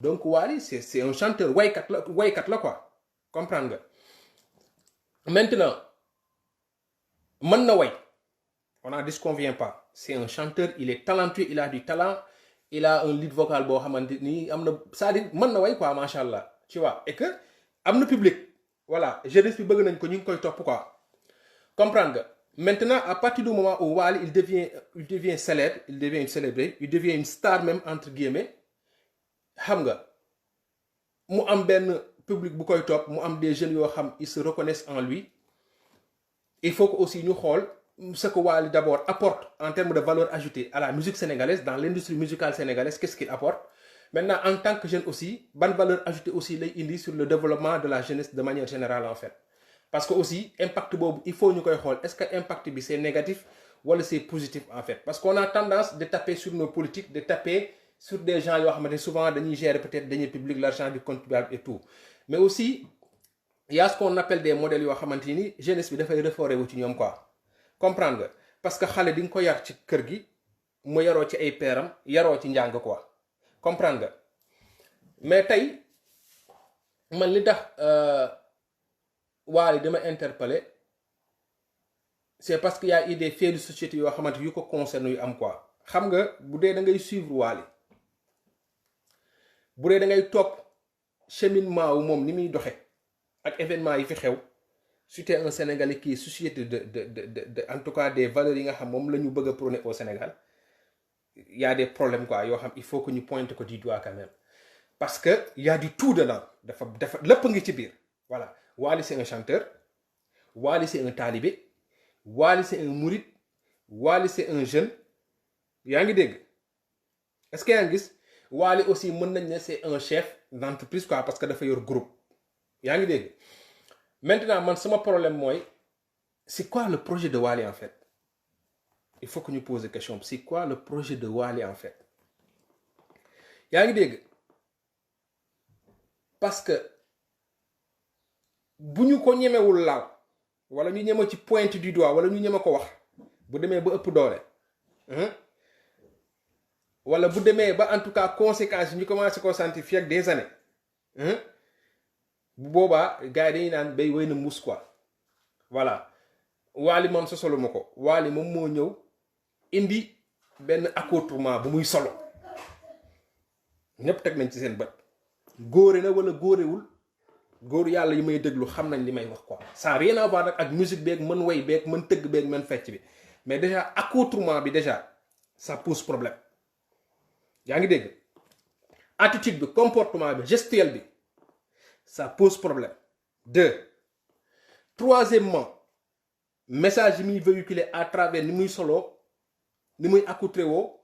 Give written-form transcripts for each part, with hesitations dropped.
donc Wally c'est un chanteur waykat la quoi comprendre nga maintenant mën na way on n'en disconvient pas c'est un chanteur il est talentueux il a du talent il a un lead vocal boo xamante ni am na c'est-à-dire mën na way quoi macha allah tu vois et que am na public voilà jeunesse bi bëgg nañ ko ñu ngi koy topp quoi comprendre nga maintenant à partir du moment où Wally il devient célèbre il devient une célébrité il devient une star même entre guillemets xam nga mu am benn public bu koy topp mu am des jeunes yoo xam ils se reconnaissent en lui il faut que aussi ñu xool ce que Wally d'abord apporte en termes de valeur ajoutée à la musique sénégalaise dans l'industrie musicale sénégalaise qu'est-ce qu'il apporte maintenant en tant que jeune aussi ban valeur ajoutée aussi lay indi sur le développement de la jeunesse de manière générale en fait parce que aussi impact boobu il faut ñu koy xool est-ce que impact bi c'est négatif wala c'est positif en fait parce qu'on a tendance de taper sur nos politiques de taper sur des gens yoo xamante ne souvent dañuy gérer peut-être deniers publics l'argent du contribuable et tout mais aussi il y a ce qu'on appelle des modèles yoo xamante ni jeunesse bi dafay réformer wu ci ñoom quoi comprendre nga parce que xale di nga ko yar ci kër gi mu yaroo ci ay peeram yaroo ci njàng quoi comprendre nga mais tey man li tax Wally dama interpellé c'est parce qu'il y a eu des faits de société yoo xamante yu ko concerne yu am quoi xam nga bu dee da ngay suivre Wally bu dee da ngay topp cheminement wu moom ni muy doxe ak événement yi fi xew c'était un Sénégalais qui est soucié de en tout cas des valeurs yi nga xam moom la ñu bëgg a prôner au Sénégal il y a des problèmes quoi yoo xam il faut que ñu pointe ko du doigt quand même parce que il y a du tout dedans dafa lépp ngi ci biir voilà Wally c'est un chanteur Wally c'est un talibé Wally c'est un mouride Wally c'est un jeune yaa ngi dégg est-ce que yaa ngi gis Wally aussi mën nañ ne c'est un chef d'entreprise quoi parce que dafa yor groupe yaa ngi dégg maintenant man sama problème mooy c'est quoi le projet de Wally en fait il faut que ñu poser question c'est quoi le projet de Wally en fait yaa ngi dégg parce que bu ñu ko ñemewul laal wala ñu ñeme ci pointe du doigt wala ñu ñeme ko wax bu demee ba ëpp doole wala bu demee ba en tout cas conséquences yi ñu commencé ko sentir fii ak des années bu boobaa gars yi dañuy naan bay wéy na muus quoi voilà Wally moom sa solo ma ko Wally moom moo ñëw indi benn accoutrement bu muy solo ñépp teg nañ ci seen bët góore na wala góorewul góor yàlla yi may déglu xam nañ li may wax quoi ça n'a rien à voir nag ak musique beeg mën way beeg mën tëgg beeg mën fecc bi mais déjà accoutrement bi déjà ça pose problème yaa ngi dégg attitude bi comportement bi gestuel bi ça pose problème. 2. Troisièmement message yi muy véhiculer à travers ni muy solo ni muy accoutré woo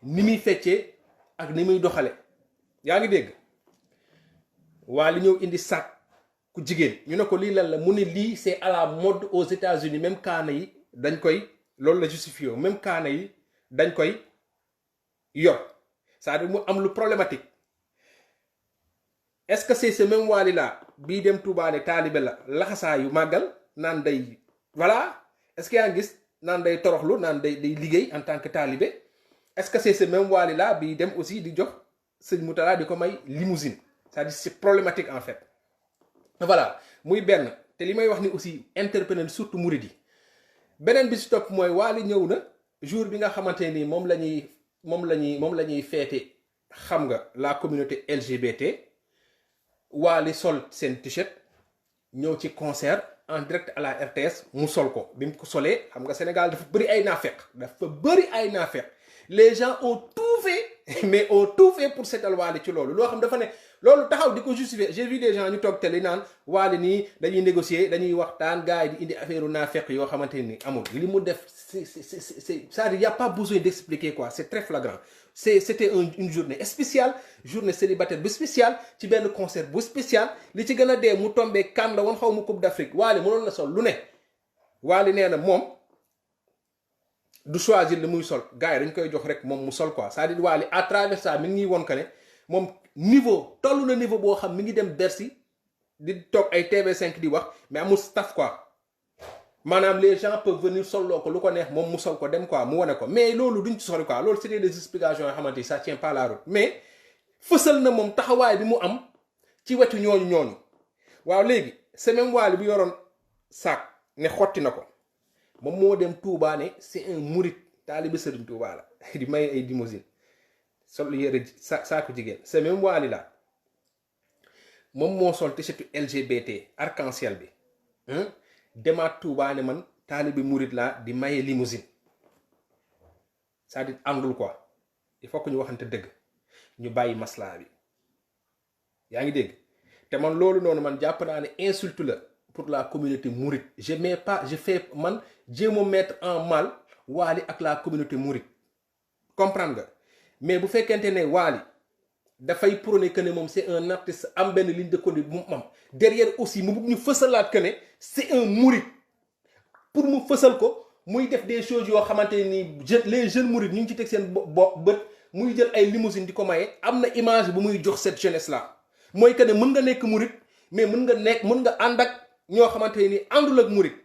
ni muy feccee ak ni muy doxale yaa ngi dégg waa li ñëw indi sac ku jigéen ñu ne ko lii lan la mu ne lii c'est à la mode aux États-Unis même kaana yi dañ koy loolu la justifié même kaana yi dañ koy yor c'est-à-dire mu am lu problématique est-ce que c'est ce même Wally là bii dem Touba ne taalibe la laxasaa yu màggal naan day voilà est-ce que yaa ngi gis naan day toroxlu naan day liggéey en tant que taalibe est-ce que c'est ce même Wally là bii dem aussi di jox sëñ Moutala di ko may limousine c'est-à-dire c'est problématique en fait voilà muy benn te li may wax ni aussi interpellé surtout murid yi beneen bi si topp mooy Wally ñëw na jour bi nga xamante ni moom la ñuy feete xam nga la communauté LGBT Wally sol seen t-shirt ñëw ci concert en direct à la RTS mu sol ko bi mu ko solee xam nga Sénégal dafa bëri ay naafeq les gens ont tout fait mais ont tout fait pour seetal Wally ci loolu loo xam dafa ne loolu taxaw di ko justifier j'ai vu des gens ñu toog télé naan Wally nii dañuy négocier dañuy waxtaan gars yi di indi affaire naafeq yoo xamante ni amul li mu def c'est c'est-à-dire y a pas besoin d'expliquer quoi c'est très flagrant c'était une journée spéciale journée célibataire bu spéciale ci benn concert bu spécial li ci gën a dee mu tombé kan la woon xaw ma Coupe d'Afrique Wally mënoon na sol lu ne Wally nee na moom du choisir li muy sol gars yi dañ koy jox rek moom mu sol quoi c'est-à-dire Wally à travers ça mi ngi woon que ne moom niveau tollu na niveau boo xam mi ngi dem Bercy di toog ay TV5 di wax mais amul staff quoi maanaam les gens peuvent venir solloo ko lu ko neex moom mu sol ko dem quoi mu wane ko mais loolu duñ ci sori quoi loolu c'était des explications yoo xamante ni ça tient pas la route mais fësal na moom taxawaay bi mu am ci wetu ñooñu waaw léegi c'est même Wally bu yoroon saak ne xotti na ko moom moo dem Touba ne c'est un mouride taalibe Serigne Touba la di may ay limousine sol yére saaku jigéen c'est même Wally la moom moo sol t-shirt LGBT arc-en-ciel bi demaat Touba ne man taalibe mouride la di maye limousine c'est-à-dire àndul quoi il faut que ñu waxante dëgg ñu bàyyi maslaa bi yaa ngi dégg te man loolu noonu man jàpp naa ne insulte la pour la communauté mouride je fais man jéem mettre en mal Wally ak la communauté mouride comprendre nga mais bu fekkente ne Wally dafay prôner que ne moom c'est un artiste am benn ligne de conduite bu mu am derrière aussi mu bugg ñu fësalaat que ne c'est un mouride pour mu fësal ko muy def des choses yoo xamante ni les jeunes mourides ñu ngi ci teg seen bët muy jël ay limousine di ko maye am na image bu muy jox cette jeunesse là mooy que ne mën nga nekk mouride mais mën nga ànd ak ñoo xamante ni àndul ak mouride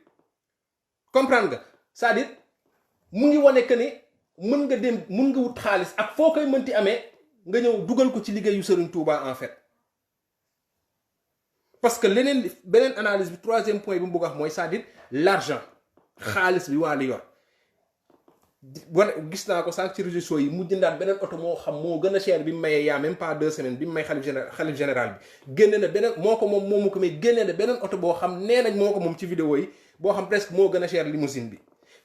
comprendre nga c'est-à-dire mu ngi wane que ne mën nga wut xaalis ak foo koy mënti amee nga ñëw dugal ko ci liggéeyu Serigne Touba en fait parce que beneen analyse bi troisième point bi mu bëgg a wax mooy c'est-à-dire l'argent xaalis bi Wally yor gis naa ko sànq ci réseaux sociaux yi mu jëndaat beneen oto moo xam moo gën a cher bi mu mayee yaa même pas 2 semaines bi mu may xalif général bi génne na beneen moo ko moom moomu ko mais génne na beneen oto boo xam nee nañ moo ko moom ci vidéo yi boo xam presque moo gën a cher limousine bi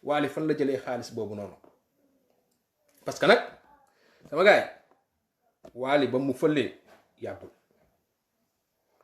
Wally fan la jëlee xaalis boobu noonu parce que nag sama gars yi Wally ba mu fëlee yàggul